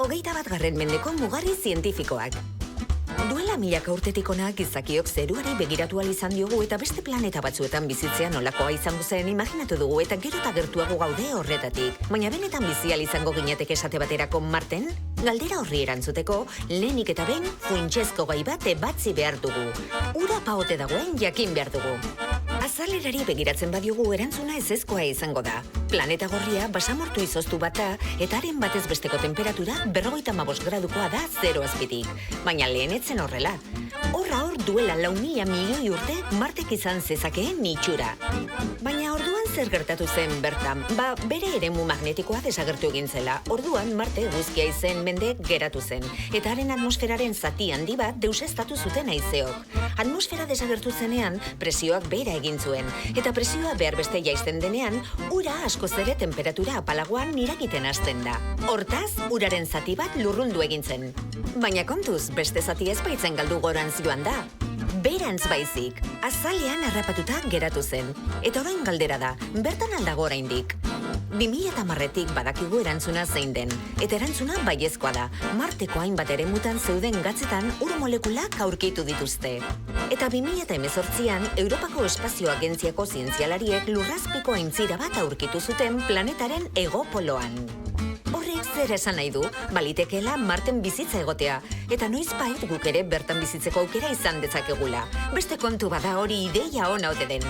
21. mendeko mugarri zientifikoak. Duela milaka urtetik hona gizakiok zeruari begiratu ahal izan diogu eta beste planeta batzuetan bizitzea nolakoa izango zen imaginatu dugu eta gero eta gertuago gaude horretatik. Baina benetan bizi ahal izango ginetek esate baterako Marten? Galdera horri erantzuteko, lehenik eta behin funtsezko gai bat ebatzi behar dugu. Ura paote dagoen jakin behar dugu. Azalerari begiratzen badiogu erantzuna ezezkoa izango da. Planeta gorria basamortu izoztu bata eta haren batez besteko temperatura 55 gradukoa da 0 azpitik. Baina lehenetzen horrela. Horra hor duela 4.000 milioi urte Martek izan zezakeen itxura. Baina orduan zer gertatu zen bertan? Bere eremu magnetikoa desagertu egin zela. Orduan Marte guzkia izen mende geratu zen. Eta haren atmosferaren zati handi bat deuseztatu zuten haizeok. Atmosfera desagertu zenean presioak behera egin zuen. Eta presioa behar beste jaisten denean, ura askoz ere temperatura apalagoan iragiten hasten da. Hortaz, uraren zati bat lurrundu egin zen. Baina kontuz, beste zati ez baitzen galdu gorantz joan da. Berantz baizik, azalean harrapatuta geratu zen. Eta orain galdera da, bertan aldago oraindik. 2010tik badakigu erantzuna zein den. Eta erantzuna baiezkoa da. Marteko hainbat eremutan zeuden gatzetan ur molekulak aurkitu dituzte. Eta 2018an Europako Espazio Agentziako zientzialariek lurrazpiko aintzira bat aurkitu zuten planetaren hegopoloan. Horrek zer esan nahi du, balitekeela Marten bizitza egotea, eta noizbait guk ere bertan bizitzeko aukera izan dezakegula. Beste kontu bada hori ideia ona ote den.